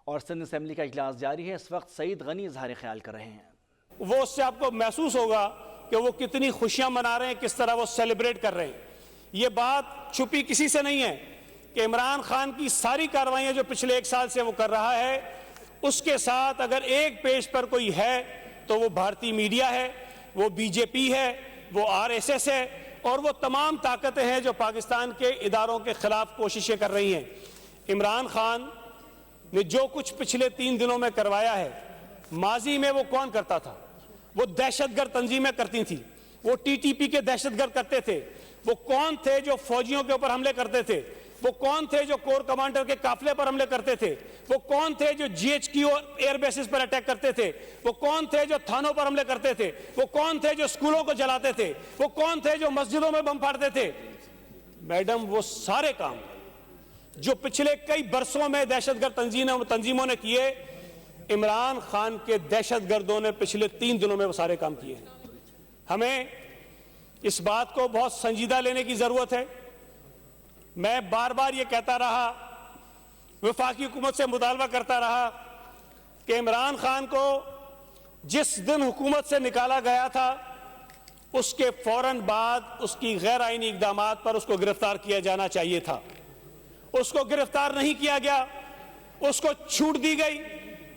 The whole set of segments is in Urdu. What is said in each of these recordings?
اور سندھ اسمبلی کا اجلاس جاری ہے۔ اس وقت سعید غنی اظہار خیال کر رہے ہیں۔ وہ اس سے آپ کو محسوس ہوگا کہ وہ کتنی خوشیاں منا رہے ہیں، کس طرح وہ سیلیبریٹ کر رہے ہیں۔ یہ بات چھپی کسی سے نہیں ہے کہ عمران خان کی ساری کارروائیاں جو پچھلے 1 سال سے وہ کر رہا ہے، اس کے ساتھ اگر ایک پیج پر کوئی ہے تو وہ بھارتی میڈیا ہے، وہ بی جے پی ہے، وہ RSS ہے، اور وہ تمام طاقتیں ہیں جو پاکستان کے اداروں کے خلاف کوششیں کر رہی ہیں۔ عمران خان نے جو کچھ پچھلے 3 دنوں میں کروایا ہے، ماضی میں وہ کون کرتا تھا؟ وہ دہشت گرد تنظیمیں کرتی تھیں، وہ TTP کے دہشت گرد کرتے تھے، وہ کون تھے جو فوجیوں کے اوپر حملے کرتے تھے، وہ کون تھے جو کور کمانڈر کے قافلے پر حملے کرتے تھے، وہ کون تھے جو GHQ اور ایئر بیسز پر اٹیک کرتے تھے، وہ کون تھے جو تھانوں پر حملے کرتے تھے، وہ کون تھے جو اسکولوں کو جلاتے تھے، وہ کون تھے جو مسجدوں میں بم پھاڑتے تھے۔ میڈم، وہ سارے کام جو پچھلے کئی برسوں میں دہشت گرد تنظیموں نے کیے، عمران خان کے دہشت گردوں نے پچھلے 3 دنوں میں وہ سارے کام کیے ہیں۔ ہمیں اس بات کو بہت سنجیدہ لینے کی ضرورت ہے۔ میں بار بار یہ کہتا رہا، وفاقی حکومت سے مطالبہ کرتا رہا کہ عمران خان کو جس دن حکومت سے نکالا گیا تھا، اس کے فوراً بعد اس کی غیر آئینی اقدامات پر اس کو گرفتار کیا جانا چاہیے تھا۔ اس کو گرفتار نہیں کیا گیا، اس کو چھوٹ دی گئی،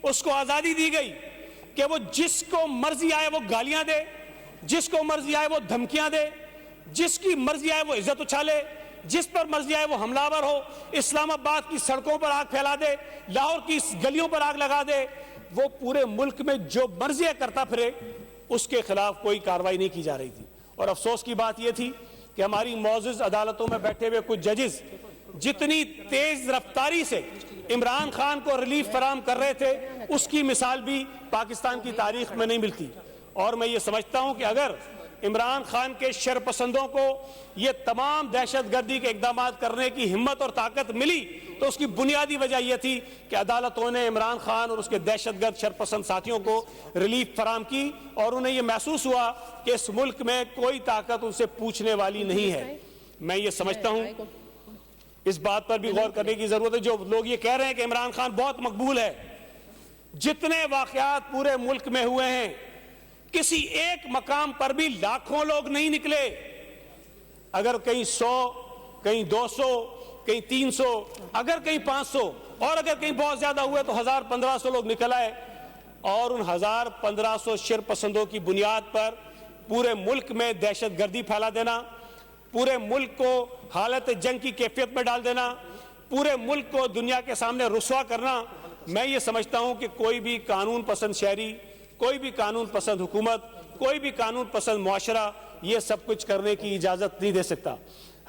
اس کو آزادی دی گئی کہ وہ جس کو مرضی آئے وہ گالیاں دے، جس کو مرضی آئے وہ دھمکیاں دے، جس کی مرضی آئے وہ عزت اچھالے، جس پر مرضی آئے وہ حملہ آور ہو، اسلام آباد کی سڑکوں پر آگ پھیلا دے، لاہور کی گلیوں پر آگ لگا دے، وہ پورے ملک میں جو مرضی کرتا پھرے، اس کے خلاف کوئی کارروائی نہیں کی جا رہی تھی۔ اور افسوس کی بات یہ تھی کہ ہماری معزز عدالتوں میں بیٹھے ہوئے کچھ ججز جتنی تیز رفتاری سے عمران خان کو ریلیف فراہم کر رہے تھے، اس کی مثال بھی پاکستان کی تاریخ میں نہیں ملتی۔ اور میں یہ سمجھتا ہوں کہ اگر عمران خان کے شر پسندوں کو یہ تمام دہشت گردی کے اقدامات کرنے کی ہمت اور طاقت ملی، تو اس کی بنیادی وجہ یہ تھی کہ عدالتوں نے عمران خان اور اس کے دہشت گرد شر پسند ساتھیوں کو ریلیف فراہم کی، اور انہیں یہ محسوس ہوا کہ اس ملک میں کوئی طاقت ان سے پوچھنے والی نہیں ہے۔ میں یہ سمجھتا ہوں اس بات پر بھی غور کرنے کی ضرورت ہے، جو لوگ یہ کہہ رہے ہیں کہ عمران خان بہت مقبول ہے، جتنے واقعات پورے ملک میں ہوئے ہیں، کسی ایک مقام پر بھی لاکھوں لوگ نہیں نکلے۔ اگر کہیں 100، کہیں 200، کہیں 300، اگر کہیں 500، اور اگر کہیں بہت زیادہ ہوئے تو 1000-1500 لوگ نکل آئے، اور ان 1000-1500 شر پسندوں کی بنیاد پر پورے ملک میں دہشت گردی پھیلا دینا، پورے ملک کو حالت جنگ کی کیفیت میں ڈال دینا، پورے ملک کو دنیا کے سامنے رسوا کرنا، میں یہ سمجھتا ہوں کہ کوئی بھی قانون پسند شہری، کوئی بھی قانون پسند حکومت، کوئی بھی قانون پسند معاشرہ یہ سب کچھ کرنے کی اجازت نہیں دے سکتا۔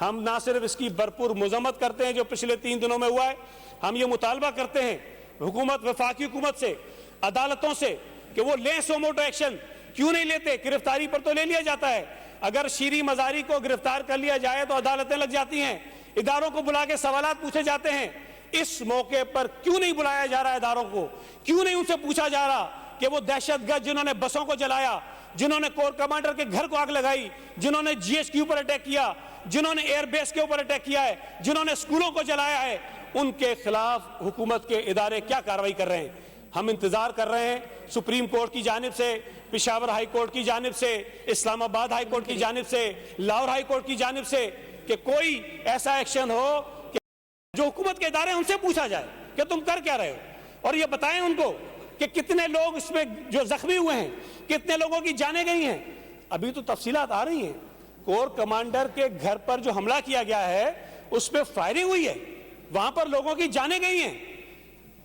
ہم نہ صرف اس کی بھرپور مذمت کرتے ہیں جو پچھلے 3 دنوں میں ہوا ہے، ہم یہ مطالبہ کرتے ہیں حکومت، وفاقی حکومت سے، عدالتوں سے کہ وہ لیں سو موٹو ایکشن۔ کیوں نہیں لیتے؟ گرفتاری پر تو لے لیا جاتا ہے، اگر شیریں مزاری کو گرفتار کر لیا جائے تو عدالتیں لگ جاتی ہیں، اداروں کو بلا کے سوالات پوچھے جاتے ہیں۔ اس موقع پر کیوں نہیں بلایا جا رہا اداروں کو؟ کیوں نہیں ان سے پوچھا جا رہا کہ وہ دہشت گرد جنہوں نے بسوں کو جلایا، جنہوں نے کور کمانڈر کے گھر کو آگ لگائی، جنہوں نے GHQ پر اٹیک کیا، جنہوں نے ایئر بیس کے اوپر اٹیک کیا ہے، جنہوں نے اسکولوں کو جلایا ہے، ان کے خلاف حکومت کے ادارے کیا کارروائی کر رہے ہیں؟ ہم انتظار کر رہے ہیں سپریم کورٹ کی جانب سے، پشاور ہائی کورٹ کی جانب سے، اسلام آباد ہائی کورٹ کی جانب سے، لاہور ہائی کورٹ کی جانب سے، کہ کوئی ایسا ایکشن ہو کہ جو حکومت کے ادارے ان سے پوچھا جائے کہ تم کر کیا رہے ہو، اور یہ بتائیں ان کو کہ کتنے لوگ اس میں جو زخمی ہوئے ہیں، کتنے لوگوں کی جانیں گئی ہیں۔ ابھی تو تفصیلات آ رہی ہیں، کور کمانڈر کے گھر پر جو حملہ کیا گیا ہے اس پہ فائرنگ ہوئی ہے، وہاں پر لوگوں کی جانیں گئی ہیں،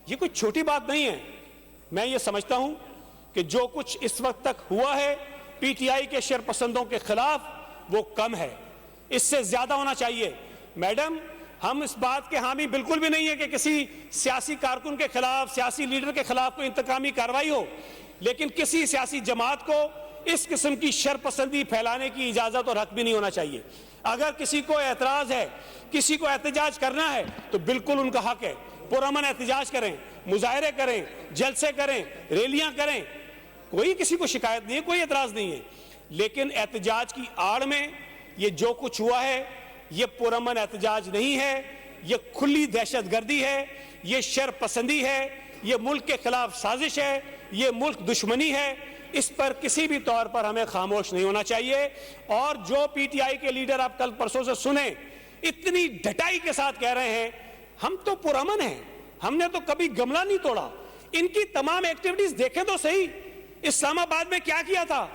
یہ کوئی چھوٹی بات نہیں ہے۔ میں یہ سمجھتا ہوں کہ جو کچھ اس وقت تک ہوا ہے PTI کے شر پسندوں کے خلاف وہ کم ہے، اس سے زیادہ ہونا چاہیے۔ میڈم، ہم اس بات کے حامی بالکل بھی نہیں ہے کہ کسی سیاسی کارکن کے خلاف، سیاسی لیڈر کے خلاف کوئی انتقامی کارروائی ہو، لیکن کسی سیاسی جماعت کو اس قسم کی شر پسندی پھیلانے کی اجازت اور حق بھی نہیں ہونا چاہیے۔ اگر کسی کو اعتراض ہے، کسی کو احتجاج کرنا ہے تو بالکل ان کا حق ہے، پرامن احتجاج کریں، مظاہرے کریں، جلسے کریں، ریلیاں کریں، کوئی کسی کو شکایت نہیں ہے، کوئی اعتراض نہیں ہے، لیکن احتجاج کی آڑ میں یہ جو کچھ ہوا ہے یہ پرامن احتجاج نہیں ہے، یہ کھلی دہشت گردی ہے، یہ شر پسندی ہے، یہ ملک کے خلاف سازش ہے، یہ ملک دشمنی ہے، اس پر کسی بھی طور پر ہمیں خاموش نہیں ہونا چاہیے۔ اور جو پی ٹی آئی کے لیڈر آپ کل پرسوں سے سنیں، اتنی ڈٹائی کے ساتھ کہہ رہے ہیں ہم تو پرامن ہیں، ہم نے تو کبھی گملہ نہیں توڑا۔ ان کی تمام ایکٹیویٹیز دیکھیں تو صحیح، اسلام آباد میں کیا کیا تھا،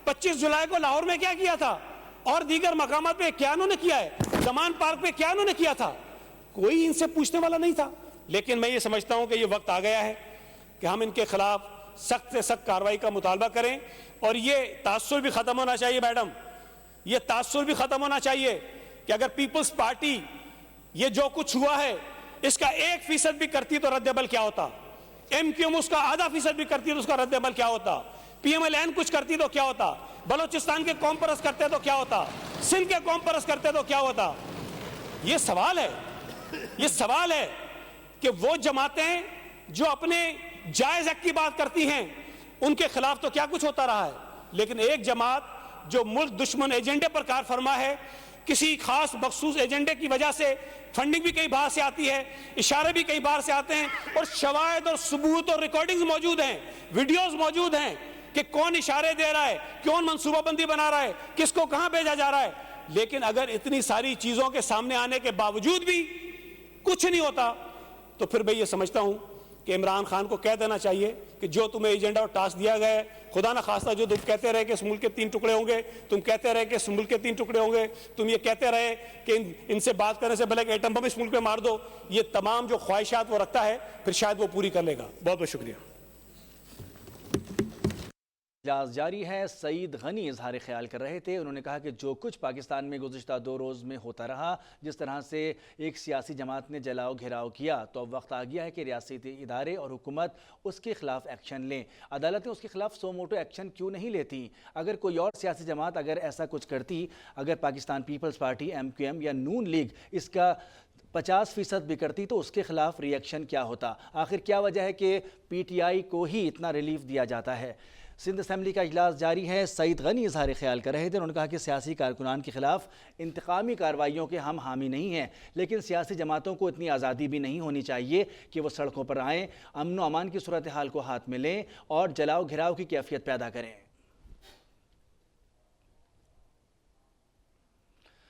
25 جولائی کو لاہور میں کیا کیا تھا، اور دیگر مقامات پہ کیا انہوں نے کیا ہے، زمان پارک پہ کیا انہوں نے کیا تھا، کوئی ان سے پوچھنے والا نہیں تھا۔ لیکن میں یہ سمجھتا ہوں کہ یہ وقت آ گیا ہے کہ ہم ان کے خلاف سخت سے سخت کارروائی کا مطالبہ کریں، اور یہ تاثر بھی ختم ہونا چاہیے میڈم، یہ تاثر بھی ختم ہونا چاہیے کہ اگر پیپلز پارٹی یہ جو کچھ ہوا ہے اس کا 1% بھی کرتی تو رد عمل کیا ہوتا، ایم کیو ایم اس کا ½ بھی کرتی تو اس کا رد عمل کیا ہوتا، پی ایم ایل این کچھ کرتی تو کیا ہوتا، بلوچستان کے قوم پرست کرتے تو کیا ہوتا، سندھ کے قوم پرست کرتے تو کیا ہوتا۔ یہ سوال ہے، یہ سوال ہے کہ وہ جماعتیں جو اپنے جائز حق کی بات کرتی ہیں ان کے خلاف تو کیا کچھ ہوتا رہا ہے، لیکن ایک جماعت جو ملک دشمن ایجنڈے پر کار فرما ہے، کسی خاص مخصوص ایجنڈے کی وجہ سے فنڈنگ بھی کئی باہر سے آتی ہے، اشارے بھی کئی باہر سے آتے ہیں، اور شواہد اور ثبوت اور ریکارڈنگز موجود ہیں، ویڈیوز موجود ہیں کہ کون اشارے دے رہا ہے، کون منصوبہ بندی بنا رہا ہے، کس کو کہاں بھیجا جا رہا ہے۔ لیکن اگر اتنی ساری چیزوں کے سامنے آنے کے باوجود بھی کچھ نہیں ہوتا تو پھر میں یہ سمجھتا ہوں کہ عمران خان کو کہہ دینا چاہیے کہ جو تمہیں ایجنڈا اور ٹاسک دیا گیا ہے، خدا نہ خواستہ جو تم کہتے رہے کہ اس ملک کے 3 ٹکڑے ہوں گے، تم کہتے رہے کہ اس ملک کے 3 ٹکڑے ہوں گے، تم یہ کہتے رہے کہ ان سے بات کرنے سے پہلے کہ ایٹم بم اس ملک پہ مار دو، یہ تمام جو خواہشات وہ رکھتا ہے پھر شاید وہ پوری کر لے گا۔ بہت بہت شکریہ۔ اجلاس جاری ہے۔ سعید غنی اظہار خیال کر رہے تھے، انہوں نے کہا کہ جو کچھ پاکستان میں گزشتہ 2 روز میں ہوتا رہا، جس طرح سے ایک سیاسی جماعت نے جلاؤ گھیراؤ کیا، تو اب وقت آ گیا ہے کہ ریاستی ادارے اور حکومت اس کے خلاف ایکشن لیں۔ عدالتیں اس کے خلاف سو موٹو ایکشن کیوں نہیں لیتی؟ اگر کوئی اور سیاسی جماعت اگر ایسا کچھ کرتی، اگر Pakistan peoples party, M Q M یا نون لیگ اس کا 50% بھی کرتی تو اس کے خلاف ری ایکشن کیا ہوتا؟ آخر کیا وجہ ہے کہ پی ٹی آئی کو ہی اتنا ریلیف دیا جاتا ہے؟ سندھ اسمبلی کا اجلاس جاری ہے۔ سعید غنی اظہار خیال کر رہے تھے، انہوں نے کہا کہ سیاسی کارکنان کے خلاف انتقامی کارروائیوں کے ہم حامی نہیں ہیں، لیکن سیاسی جماعتوں کو اتنی آزادی بھی نہیں ہونی چاہیے کہ وہ سڑکوں پر آئیں، امن و امان کی صورتحال کو ہاتھ میں لیں اور جلاؤ گھراؤ کی کیفیت پیدا کریں۔